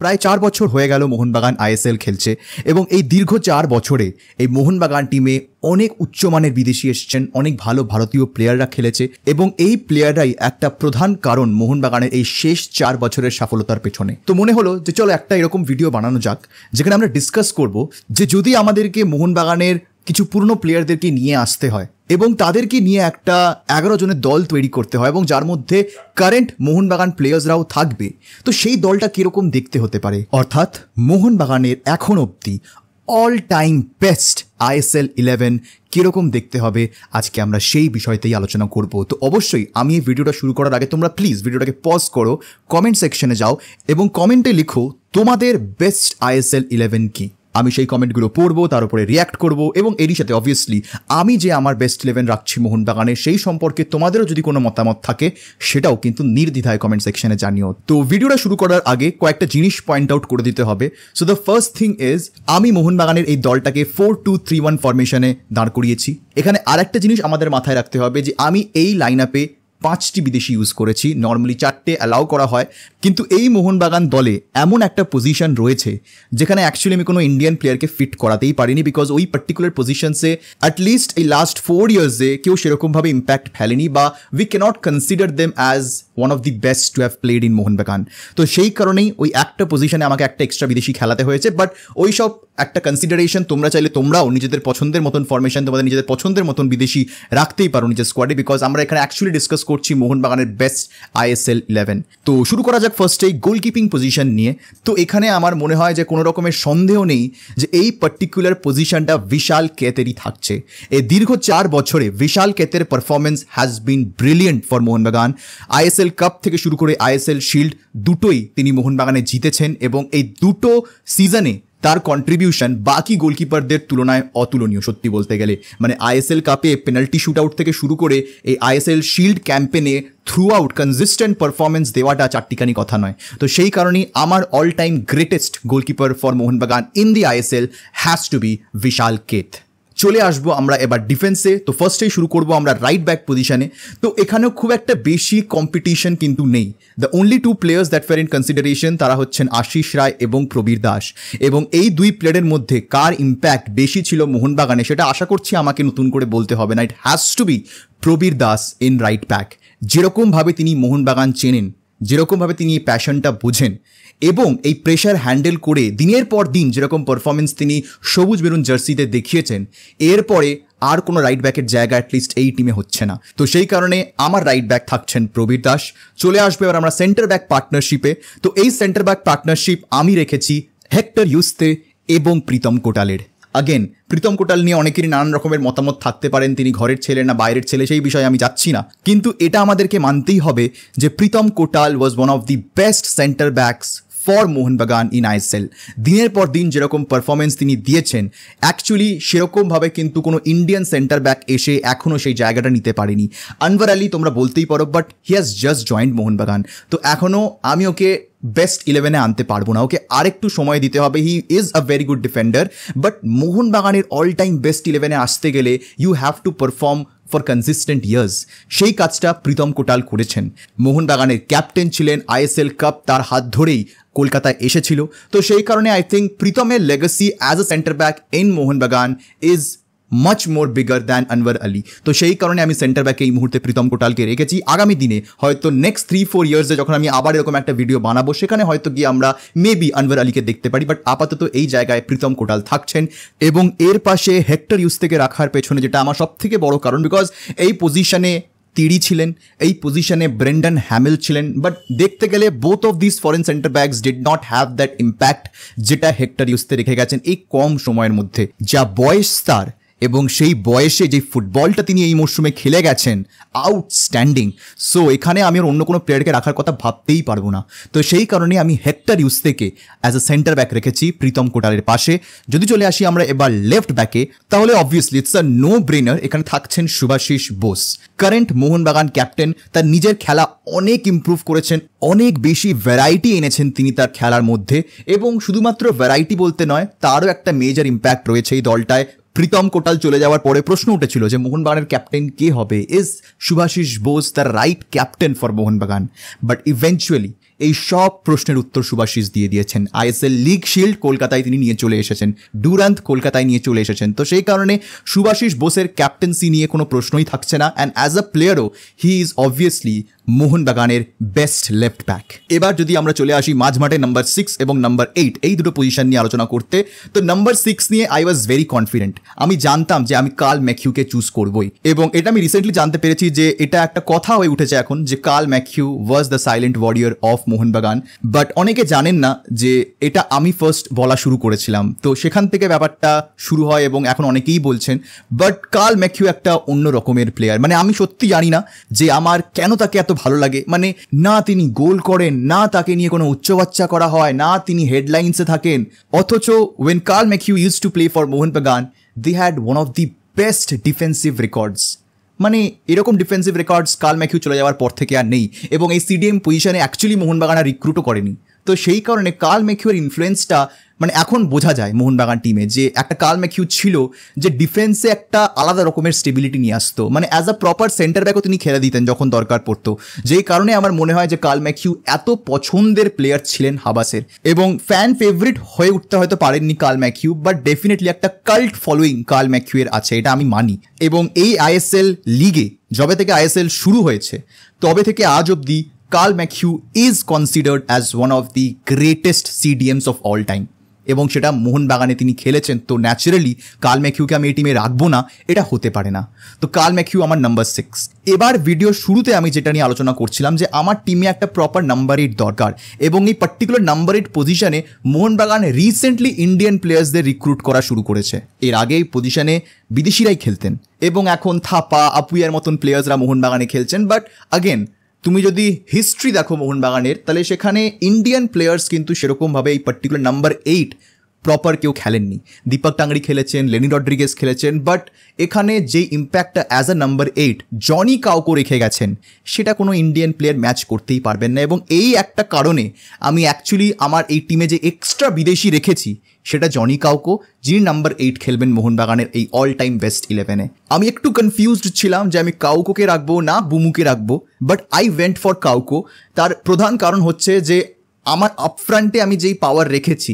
প্রায় 4 বছর হয়ে গেল মোহনবাগান আইএসএল খেলছে এবং এই দীর্ঘ 4 বছরে এই মোহনবাগান টিমে অনেক উচ্চমানের বিদেশি এসেছেন, অনেক ভালো ভারতীয় প্লেয়াররা খেলেছে এবং এই প্লেয়াররাই একটা প্রধান কারণ মোহনবাগানের এই শেষ 4 বছরের সফলতার পেছনে। তো মনে হলো যে চলো একটা এরকম ভিডিও বানানো যাক যেখানে আমরা ডিসকাস করব যে যদি আমাদেরকে মোহনবাগানের কিছু পুরনো প্লেয়ারদেরকে নিয়ে আসতে হয় এবং তাদেরকে নিয়ে একটা 11 জনের দল তৈরি করতে হয় এবং যার মধ্যে কারেন্ট মোহনবাগান প্লেয়ার্সরাও থাকবে, তো সেই দলটা কিরকম দেখতে হতে পারে, অর্থাৎ মোহনবাগানের এখন অবধি অল টাইম বেস্ট আইএসএল 11 কিরকম দেখতে হবে, আজকে আমরা সেই বিষয়তেই আলোচনা করব। তো অবশ্যই আমি এই ভিডিওটা শুরু করার আগে তোমরা প্লিজ ভিডিওটাকে পজ করো, কমেন্ট সেকশনে যাও এবং কমেন্টে লিখো তোমাদের বেস্ট আইএসএল 11 কি। আমি সেই কমেন্টগুলো পড়বো, তার উপরে রিয়াক্ট করব এবং এরই সাথে অবভিয়াসলি আমি যে আমার বেস্ট 11 রাখছি মোহনবাগানে সেই সম্পর্কে তোমাদেরও যদি কোনো মতামত থাকে সেটাও কিন্তু নির্দ্বিধায় কমেন্ট সেকশনে জানিও। তো ভিডিওটা শুরু করার আগে কয়েকটা জিনিস পয়েন্ট আউট করে দিতে হবে। So the first thing is আমি মোহনবাগানের এই দলটাকে 4-2-3-1 ফরমেশনে দাঁড় করিয়েছি। এখানে আরেকটা জিনিস আমাদের মাথায় রাখতে হবে যে আমি এই লাইন আপে 5টি বিদেশি ইউজ করেছি, নর্মালি 4টে অ্যালাউ করা হয়, কিন্তু এই মোহনবাগান দলে এমন একটা পজিশন রয়েছে যেখানে অ্যাকচুয়ালি আমি কোনো ইন্ডিয়ান প্লেয়ারকে ফিট করাতেই পারিনি, বিকজ ওই পার্টিকুলার পজিশনসে অ্যাটলিস্ট এই লাস্ট 4 ইয়ার্সে কেউ সেরকমভাবে ইম্প্যাক্ট ফেলেনি বা we cannot consider them as one of the best to have played in Mohun Bagan. তো সেই কারণেই ওই একটা পজিশনে আমাকে একটা এক্সট্রা বিদেশি খেলাতে হয়েছে, বাট ওই সব একটা কনসিডারেশন তোমরা চাইলে তোমরাও নিজেদের পছন্দের মতন ফরমেশন, তোমাদের নিজেদের পছন্দের মতন বিদেশি রাখতেই পারো নিজের স্কোয়াডে, বিকজ আমরা এখানে অ্যাকচুয়ালি ডিসকাস করছি মোহনবাগানের বেস্ট আইএসএল 11। তো শুরু করা যাক ফার্স্টেই গোলকিপিং পজিশন নিয়ে। তো এখানে আমার মনে হয় যে কোনো রকমের সন্দেহ নেই যে এই পার্টিকুলার পজিশনটা বিশাল কেতেরই থাকছে। এই দীর্ঘ 4 বছরে বিশাল কেতের performance has been brilliant for Mohun Bagan. ISL cup থেকে শুরু করে আইএসএল শিল্ড দুটোই তিনি মোহনবাগানে জিতেছেন এবং এই দুটো সিজনে তার কন্ট্রিবিউশন বাকি গোলকিপারদের তুলনায় অতুলনীয় সত্যি বলতে গেলে। মানে আইএসএল কাপে পেনাল্টি শুট আউট থেকে শুরু করে এই ISL shield ক্যাম্পেনে through out consistent performance দেওয়াটা চারটিখানি কথা নয়। তো সেই কারণেই আমার all time greatest goalkeeper for Mohun Bagan in the ISL has to B বিশাল কেত। চলে আসবো আমরা এবার ডিফেন্সে। তো ফার্স্টেই শুরু করবো আমরা রাইট ব্যাক পজিশনে। তো এখানেও খুব একটা বেশি কম্পিটিশন কিন্তু নেই। The only 2 players that fair in consideration তারা হচ্ছেন আশিস রায় এবং প্রবীর দাস, এবং এই 2 প্লেয়ারের মধ্যে কার ইম্প্যাক্ট বেশি ছিল মোহনবাগানে সেটা আশা করছি আমাকে নতুন করে বলতে হবে না। It has to be Prabir Das in right back. যেরকমভাবে তিনি মোহনবাগান চেনেন, যেরকমভাবে তিনি এই প্যাশনটা বোঝেন এবং এই প্রেশার হ্যান্ডেল করে দিনের পর দিন যেরকম পারফরমেন্স তিনি সবুজ মেরুন জার্সিতে দেখিয়েছেন, এরপরে আর কোনো রাইট ব্যাকের জায়গা অ্যাটলিস্ট এই টিমে হচ্ছে না। তো সেই কারণে আমার রাইট ব্যাক থাকছেন প্রবীর দাস। চলে আসবে এবার আমরা সেন্টার ব্যাক পার্টনারশিপে। তো এই সেন্টার ব্যাক পার্টনারশিপ আমি রেখেছি হেক্টর ইউস্তে এবং প্রীতম কোটালের। আগেন প্রীতম কোটাল নিয়ে অনেকেরই নানান রকমের মতামত থাকতে পারেন, তিনি ঘরের ছেলে না বাইরের ছেলে সেই বিষয়ে আমি যাচ্ছি না, কিন্তু এটা আমাদেরকে মানতেই হবে যে প্রীতম কোটাল was one of the best centre backs for Mohun Bagan in ISL. দিনের পর দিন যেরকম পারফরমেন্স তিনি দিয়েছেন অ্যাকচুয়ালি সেরকমভাবে কিন্তু কোনো ইন্ডিয়ান সেন্টার ব্যাক এসে এখনও সেই জায়গাটা নিতে পারেনি। আনভার আলী তোমরা বলতেই পারো, but he has just joint Mohun Bagan. তো এখনও আমি ওকে বেস্ট 11-এ আনতে পারবো না, ওকে আরেকটু সময় দিতে হবে। He is a very good defender, but মোহনবাগানের অল টাইম বেস্ট 11-এ আসতে গেলে you have to perform for consistent years. সেই কাজটা প্রীতম কোটাল করেছেন। মোহনবাগানের ক্যাপ্টেন ছিলেন, আইএসএল কাপ তার হাত ধরেই কলকাতায় এসেছিল। তো সেই কারণে আই থিঙ্ক প্রীতমের legacy as a centre back in Mohun Bagan is much more bigger than Anvar Ali. তো সেই কারণে আমি সেন্টার ব্যাকে এই মুহূর্তে প্রীতম কোটালকে রেখেছি। আগামী দিনে হয়তো নেক্সট 3-4 ইয়ার্সে যখন আমি আবার এরকম একটা ভিডিও বানাবো সেখানে হয়তো গিয়ে আমরা মেবি আনভার আলীকে দেখতে পারি, বাট আপাতত এই জায়গায় প্রীতম কোটাল থাকছেন। এবং এর পাশে হেক্টর ইউস্তেকে রাখার পেছনে যেটা আমার সব থেকে বড় কারণ, বিকজ এই পজিশনে তিড়ি ছিলেন, এই পজিশনে ব্রেন্ডন হ্যামিল ছিলেন, বাট দেখতে গেলে both of this foreign centre backs did not have that impact যেটা হেক্টর ইউস্তে রেখে গেছেন এই কম সময়ের মধ্যে। যা বয়স তার এবং সেই বয়সে যে ফুটবলটা তিনি এই মরশুমে খেলে গেছেন আউটস্ট্যান্ডিং। সো এখানে আমি আর অন্য কোনো প্লেয়ারকে রাখার কথা ভাবতেই পারবো না। তো সেই কারণে আমি হেক্টর ইউস্তেকে অ্যাজ এ সেন্টার ব্যাক রেখেছি প্রীতম কোটালের পাশে। যদি চলে আসি আমরা এবার লেফট ব্যাকে, তাহলে obviously it's a no brainer, এখানে থাকছেন শুভাশিস বোস। কারেন্ট মোহনবাগান ক্যাপ্টেন, তার নিজের খেলা অনেক ইমপ্রুভ করেছেন, অনেক বেশি ভ্যারাইটি এনেছেন তিনি তার খেলার মধ্যে, এবং শুধুমাত্র ভ্যারাইটি বলতে নয়, তারও একটা মেজর ইম্প্যাক্ট রয়েছে এই দলটায়। প্রীতম কোটাল চলে যাওয়ার পরে প্রশ্ন উঠেছিল যে মোহনবাগানের ক্যাপ্টেন কে হবে, is Subhasish Bose the right captain for Mohun Bagan? But eventually এই সব প্রশ্নের উত্তর শুভাশিস দিয়ে দিয়েছেন। আইএসএল লিগ শিল্ড কলকাতায় তিনি নিয়ে চলে এসেছেন, ডুরান্ট কলকাতায় নিয়ে চলে এসেছেন। তো সেই কারণে শুভাশিস বোসের ক্যাপ্টেন্সি নিয়ে কোনো প্রশ্নই থাকছে না। অ্যান্ড অ্যাজ আ প্লেয়ারও হি ইজ অবভিয়াসলি মোহনবাগানের বেস্ট লেফট ব্যাক। এবার যদি আমরা চলে আসি মাঝমাঠে নাম্বার 6 এবং নাম্বার 8 এই দুটো পজিশন নিয়ে আলোচনা করতে, তো নাম্বার 6 নিয়ে আই ওয়াজ ভেরি কনফিডেন্ট। আমি জানতাম যে আমি কার্ল ম্যাকিউকে চুজ করবই, এবং এটা আমি রিসেন্টলি জানতে পেরেছি যে এটা একটা কথা হয়ে উঠেছে এখন যে Carl McHugh was the silent warrior of Mohun Bagan. But অনেকে জানেন না যে এটা আমি ফার্স্ট বলা শুরু করেছিলাম, তো সেখান থেকে ব্যাপারটা শুরু হয় এবং এখন অনেকেই বলছেন। বাট কার্ল ম্যাকিউ একটা অন্য রকমের প্লেয়ার, মানে আমি সত্যি জানি না যে আমার কেন তাকে এত ভালো লাগে। মানে না তিনি গোল করেন, না তাকে নিয়ে কোনো উচ্চবাচ্চা করা হয়, না তিনি হেডলাইন্সে থাকেন, অথচ when Carl McHugh used to play for Mohanbagan they had one of the best defensive records। মানে এরকম ডিফেন্সিভ রেকর্ডস কার্ল ম্যাকিউ চলে যাওয়ার পর থেকে আর নেই, এবং এই সিডিএম পজিশনে অ্যাকচুয়ালি মোহনবাগান আর রিক্রুটও করেনি। তো সেই কারণে কার্ল ম্যাকিউর ইনফ্লুয়েন্সটা মানে এখন বোঝা যায় মোহনবাগান টিমে, যে একটা কার্ল ম্যাকিউ ছিল যে ডিফেন্সে একটা আলাদা রকমের স্টেবিলিটি নিয়ে আসতো, মানে অ্যাজ আ প্রপার সেন্টার ব্যাকও তিনি খেলে দিতেন যখন দরকার পড়তো। যেই কারণে আমার মনে হয় যে কার্ল ম্যাকিউ এত পছন্দের প্লেয়ার ছিলেন হাবাসের, এবং ফ্যান ফেভারিট হয়ে উঠতে হয়তো পারেননি কার্ল ম্যাকিউ, বাট ডেফিনেটলি একটা কাল্ট ফলোয়িং কার্ল ম্যাকিউয়ের আছে, এটা আমি মানি। এবং এই আইএসএল লিগে যবে থেকে আইএসএল শুরু হয়েছে তবে থেকে আজ অব্দি Carl McHugh is considered as one of the greatest CDMs of all time, এবং সেটা মোহনবাগানে তিনি খেলেছেন। তো ন্যাচারালি কার্ল ম্যাকিউকে আমি এই টিমে রাখবো না, এটা হতে পারে না। তো কার্ল ম্যাকিউ আমার নাম্বার 6। এবার ভিডিও শুরুতে আমি যেটা নিয়ে আলোচনা করছিলাম যে আমার টিমে একটা প্রপার নাম্বার 8 দরকার, এবং এই পার্টিকুলার নাম্বার 8 পজিশনে মোহনবাগান রিসেন্টলি ইন্ডিয়ান প্লেয়ার্সদের রিক্রুট করা শুরু করেছে। এর আগে এই পজিশনে বিদেশিরাই খেলতেন, এবং এখন থাপা আপুইয়ার মতন প্লেয়ার্সরা মোহনবাগানে খেলছেন। বাট আগেন তুমি যদি হিস্ট্রি দেখো মোহনবাগানের, তাহলে সেখানে ইন্ডিয়ান প্লেয়ার্স কিন্তু সেরকমভাবে এই পার্টিকুলার নাম্বার 8 প্রপার কেউ খেলেননি। দীপক টাংরি খেলেছেন, লেনি রড্রিগেজ খেলেছেন, বাট এখানে যে ইম্প্যাক্টটা as a number 8 Johnny Kaku রেখে গেছেন, সেটা কোনো ইন্ডিয়ান প্লেয়ার ম্যাচ করতেই পারবেন না। এবং এই একটা কারণে আমি অ্যাকচুয়ালি আমার এই টিমে যে এক্সট্রা বিদেশি রেখেছি সেটা জনি কাউকো, যিনি নাম্বার 8 খেলবেন মোহনবাগানের এই অল টাইম বেস্ট 11-এ। আমি একটু কনফিউজড ছিলাম যে আমি কাউকোকে রাখবো না বুমুকে রাখবো, but I went for Kauko. তার প্রধান কারণ হচ্ছে যে আমার আপফ্রন্টে আমি যেই পাওয়ার রেখেছি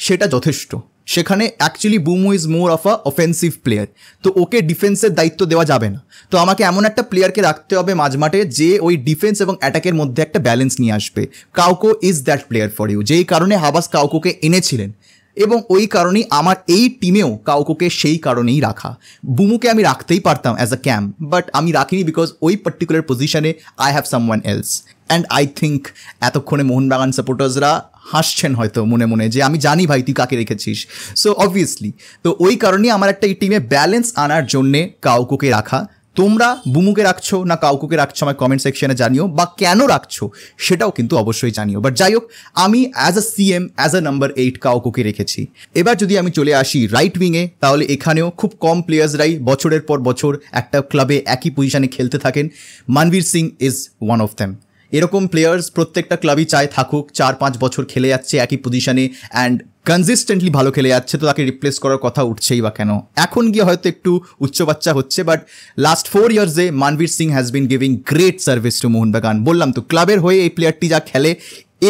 সেটা যথেষ্ট। সেখানে actually Boumous is more of a offensive player, তো ওকে ডিফেন্সের দায়িত্ব দেওয়া যাবে না। তো আমাকে এমন একটা প্লেয়ারকে রাখতে হবে মাঝমাঠে যে ওই ডিফেন্স এবং অ্যাটাকের মধ্যে একটা ব্যালেন্স নিয়ে আসবে। Kauko is that player for you, যেই কারণে হাবাস কাউকোকে এনেছিলেন, এবং ওই কারণেই আমার এই টিমেও কাউকোকে সেই কারণেই রাখা। বুমুকে আমি রাখতেই পারতাম অ্যাজ আ ক্যাম্প, বাট আমি রাখিনি বিকজ ওই পার্টিকুলার পজিশনে I have someone else. And I think এতক্ষণে মোহনবাগান সাপোর্টার্সরা হাসছেন হয়তো মনে মনে যে আমি জানি ভাই তুই কাকে রেখেছিস। সো অবভিয়াসলি তো ওই কারণেই আমার একটা এই টিমে ব্যালেন্স আনার জন্যে কাউকোকে রাখা। তোমরা বুমুকে রাখছো না কাউকোকে রাখছো আমার কমেন্ট সেকশনে জানিও, বা কেন রাখছো সেটাও কিন্তু অবশ্যই জানিও। বাট যাই হোক, আমি as a CM as a number 8 কাউকোকে রেখেছি। এবার যদি আমি চলে আসি রাইট উইংয়ে, তাহলে এখানেও খুব কম প্লেয়ার্সরাই বছরের পর বছর একটা ক্লাবে একই পজিশনে খেলতে থাকেন। Manvir Singh is one of them. এরকম প্লেয়ার্স প্রত্যেকটা ক্লাবই চায় থাকুক, 4-5 বছর খেলে যাচ্ছে একই পজিশনে অ্যান্ড কনসিস্টেন্টলি ভালো খেলে যাচ্ছে, তো তাকে রিপ্লেস করার কথা উঠছেই বা কেন। এখন গিয়ে হয়তো একটু উচ্চবাচ্চা হচ্ছে, but last 4 ইয়ার্সে Manvir Singh has been giving great service to Mohun Bagan. বললাম তো ক্লাবের হয়ে এই প্লেয়ারটি যা খেলে,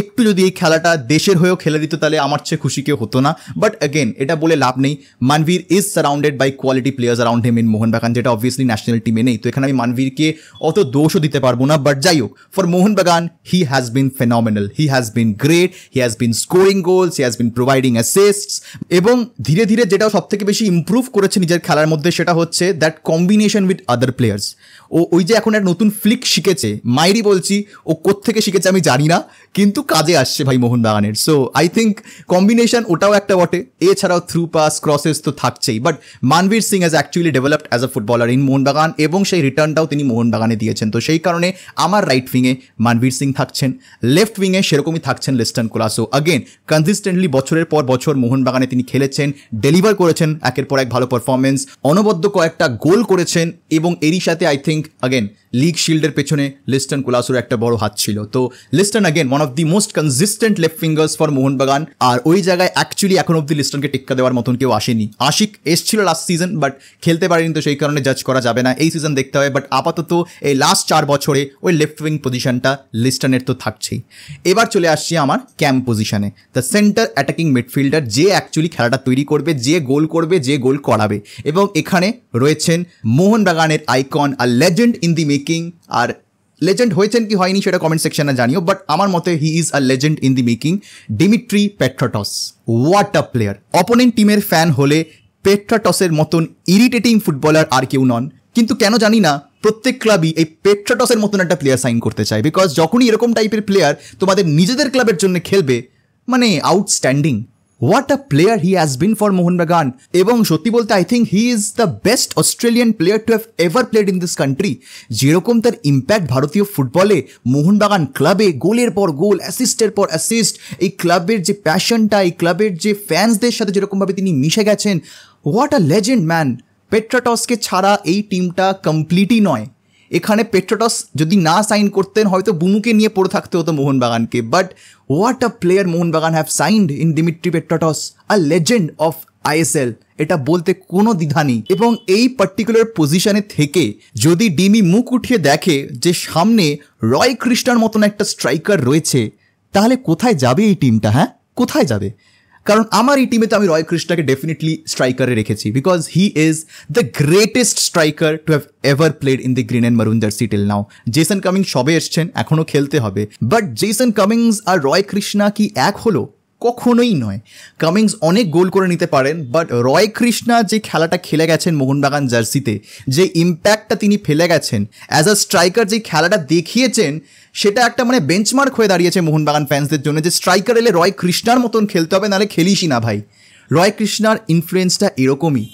একটু যদি এই খেলাটা দেশের হয়েও খেলে দিত তাহলে আমার চেয়ে খুশি কেউ হতো না। বাট অ্যাগেন এটা বলে লাভ নেই, Manvir is surrounded by quality players around him in Mohun Bagan, যেটা অবভিয়াসলি ন্যাশনাল টিমে নেই। তো এখানে আমি মনবীরকে অত দোষও দিতে পারবো না। বাট যাই হোক, for Mohun Bagan he has been phenomenal, he has been great, he has been scoring goals, he has been providing অ্যাসিস্টস, এবং ধীরে ধীরে যেটা সব থেকে বেশি ইম্প্রুভ করেছে নিজের খেলার মধ্যে সেটা হচ্ছে that combination with other players. ওই যে এখন একটা নতুন ফ্লিক শিখেছে, মাইরি বলছি, ও কোত্থেকে শিখেছে আমি জানি না, কিন্তু কাজে আসছে ভাই মোহনবাগানের। সো আই থিঙ্ক কম্বিনেশন ওটাও একটা বটে, এছাড়াও থ্রু পাস ক্রসেস তো থাকছেই। But Manvir Singh has actually developed as a footballer in Mohun Bagan, এবং সেই রিটার্নটাও তিনি মোহনবাগানে দিয়েছেন। তো সেই কারণে আমার রাইট উইংয়ে মনবীর সিং থাকছেন, লেফট উইংয়ে সেরকমই থাকছেন লিস্টন কোলাসো। আগেন কনসিস্টেন্টলি বছরের পর বছর মোহনবাগানে তিনি খেলেছেন, ডেলিভার করেছেন একের পর এক ভালো পারফরমেন্স, অনবদ্য কয়েকটা গোল করেছেন, এবং এরই সাথে আই থিঙ্ক আগেন লিগ শিল্ডের পেছনে লিস্টন কোলাসোর একটা বড় হাত ছিল। তো Liston again one of the most consistent left fingers for Mohun Bagan, আর ওই জায়গায় অ্যাকচুয়ালি এখন অব্দি লিস্টনকে টেক্কা দেওয়ার মতন কেউ আসেনি। আশিক এসছিল লাস্ট সিজন, বাট খেলতে পারেনি, তো সেই কারণে জাজ করা যাবে না, এই সিজন দেখতে হবে। বাট আপাতত এই লাস্ট 4 বছরে ওই লেফট উইং পজিশনটা লিস্টনের তো থাকছেই। এবার চলে আসছি আমার ক্যাম্প পজিশনে, দ্য সেন্টার অ্যাটাকিং মিডফিল্ডার, যে অ্যাকচুয়ালি খেলাটা তৈরি করবে, যে গোল করবে, যে গোল করাবে। এবং এখানে রয়েছেন মোহনবাগানের আইকন, আর লেজেন্ড ইন দি মেকিং। আর লেজেন্ড হয়েছেন কি হয়নি সেটা কমেন্ট সেকশনে জানিও, বাট আমার মতে হি is a legend in the making, Dmitry Petratos. What a player! Opponent টিমের ফ্যান হলে পেট্রাটসের মতন ইরিটেটিং ফুটবলার আর কেউ নন। কিন্তু কেন জানি না প্রত্যেক ক্লাবই এই পেট্রাটসের মতন একটা প্লেয়ার সাইন করতে চায়, বিকজ যখনই এরকম টাইপের প্লেয়ার তোমাদের নিজেদের ক্লাবের জন্য খেলবে, মানে outstanding. What a player he has been for Mohun Bagan. এবং সত্যি বলতে I think he is the best Australian player to have ever played in this country. যেরকম তার ইম্প্যাক্ট ভারতীয় ফুটবলে, মোহনবাগান ক্লাবে গোলের পর গোল, অ্যাসিস্টের পর অ্যাসিস্ট, এই ক্লাবের যে প্যাশনটা, এই ক্লাবের যে ফ্যান্সদের সাথে যেরকমভাবে তিনি মিশে গেছেন, হোয়াট আ লেজেন্ড ম্যান। পেট্রাটসকে ছাড়া এই টিমটা কমপ্লিটই নয়। এখানে পেট্রাটস যদি না সাইন করতেন হয়তো বুমুকে নিয়ে পড়ে থাকতে হতো মোহনবাগানকে। But what a player Mohun Bagan have signed in Dmitry Petratos, a legend of ISL, এটা বলতে কোনো দ্বিধা নেই। এবং এই পার্টিকুলার পজিশনে থেকে যদি ডিমি মুখ উঠিয়ে দেখে যে সামনে রয় কৃষ্ণার মতন একটা স্ট্রাইকার রয়েছে, তাহলে কোথায় যাবে এই টিমটা? হ্যাঁ, কোথায় যাবে? কারণ আমার এই টিমে তো আমি রয় কৃষ্ণাকে ডেফিনেটলি স্ট্রাইকারে রেখেছি, because he is the greatest striker to have ever played in the green and মারুন jersey till now. Jason Cummings সবে এসছেন, এখনও খেলতে হবে, বাট জেসন কামিংস আর রয় কৃষ্ণা কি এক হলো? কখনোই নয়। কামিংস অনেক গোল করে নিতে পারেন, বাট রয় কৃষ্ণা যে খেলাটা খেলে গেছেন মোহনবাগান জার্সিতে, যে ইম্প্যাক্টটা তিনি ফেলে গেছেন অ্যাজ আ স্ট্রাইকার, যে খেলাটা দেখিয়েছেন, সেটা একটা মানে বেঞ্চমার্ক হয়ে দাঁড়িয়েছে মোহনবাগান ফ্যান্সদের জন্য, যে স্ট্রাইকার এলে রয় কৃষ্ণার মতন খেলতে হবে, নাহলে খেলিসই না ভাই। রয় কৃষ্ণার ইনফ্লুয়েন্সটা এরকমই,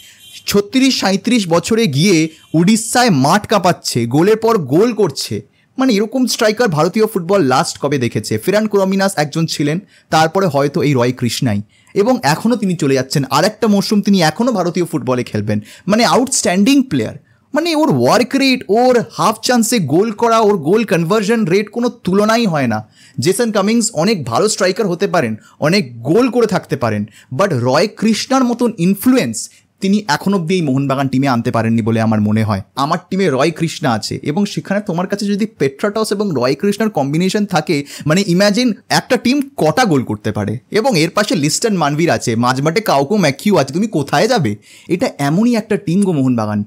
36-37 বছরে গিয়ে উড়িষ্যায় মাঠ কাঁপাচ্ছে, গোলের পর গোল করছে। মানে এরকম স্ট্রাইকার ভারতীয় ফুটবল লাস্ট কবে দেখেছে? ফেরান কোরমিনাস একজন ছিলেন, তারপরে হয়তো এই রয় কৃষ্ণাই, এবং এখনও তিনি চলে যাচ্ছেন, আর একটা মরশুম তিনি এখনও ভারতীয় ফুটবলে খেলবেন। মানে আউটস্ট্যান্ডিং প্লেয়ার, মানে ওর ওয়ার্ক রেট, ওর হাফ চান্সে গোল করা, ওর গোল কনভার্জন রেট কোনো তুলনাই হয় না। জেসন কামিংস অনেক ভালো স্ট্রাইকার হতে পারেন, অনেক গোল করে থাকতে পারেন, বাট রয় কৃষ্ণার মতন ইনফ্লুয়েন্স তিনি এখন অব্দি এই মোহনবাগান টিমে আনতে পারেননি বলে আমার মনে হয়। আমার টিমে রয় কৃষ্ণা আছে, এবং সেখানে তোমার কাছে যদি পেট্রাটস এবং রয় কৃষ্ণার কম্বিনেশন থাকে, মানে ইম্যাজিন একটা টিম কটা গোল করতে পারে। এবং এর পাশে লিস্টন মানভীর আছে, মাঝমাঠে কাউকো ম্যাকিউ আছে, তুমি কোথায় যাবে? এটা এমনই একটা টিম গো মোহনবাগান।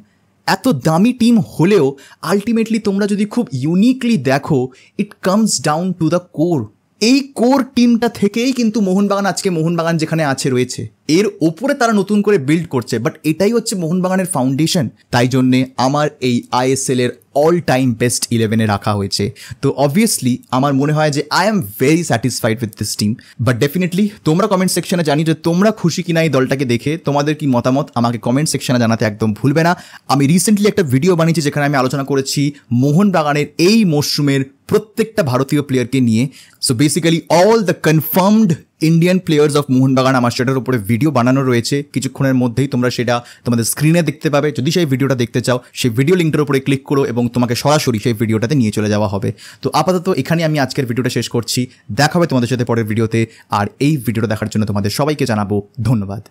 এত দামি টিম হলেও আলটিমেটলি তোমরা যদি খুব ইউনিকলি দেখো, it comes down to the core. এই কোর টিমটা থেকেই কিন্তু মোহনবাগান আজকে মোহনবাগান যেখানে আছে রয়েছে, এর ওপরে তারা নতুন করে বিল্ড করছে, বাট এটাই হচ্ছে মোহনবাগানের ফাউন্ডেশন। তাই জন্যে আমার এই আইএসএল এর অল টাইম বেস্ট 11-এ রাখা হয়েছে। তো অবভিয়াসলি আমার মনে হয় যে I am very satisfied with this team. But definitely তোমরা কমেন্ট সেকশনে জানি যে তোমরা খুশি কিনা এই দলটাকে দেখে, তোমাদের কি মতামত আমাকে কমেন্ট সেকশনে জানাতে একদম ভুলবে না। আমি রিসেন্টলি একটা ভিডিও বানিয়েছি যেখানে আমি আলোচনা করেছি মোহনবাগানের এই মরশুমের প্রত্যেকটা ভারতীয় প্লেয়ারকে নিয়ে। So basically all the confirmed Indian players of Mohun Bagan আমার সেটার উপরে ভিডিও বানানো রয়েছে, কিছুক্ষণের মধ্যেই তোমরা সেটা তোমাদের স্ক্রিনে দেখতে পাবে। যদি সেই ভিডিওটা দেখতে চাও, সেই ভিডিও লিঙ্কটার উপরে ক্লিক করো এবং তোমাকে সরাসরি সেই ভিডিওটাতে নিয়ে চলে যাওয়া হবে। তো আপাতত এখানে আমি আজকের ভিডিওটা শেষ করছি, দেখা হবে তোমাদের সাথে পরের ভিডিওতে। আর এই ভিডিওটা দেখার জন্য তোমাদের সবাইকে জানাবো ধন্যবাদ।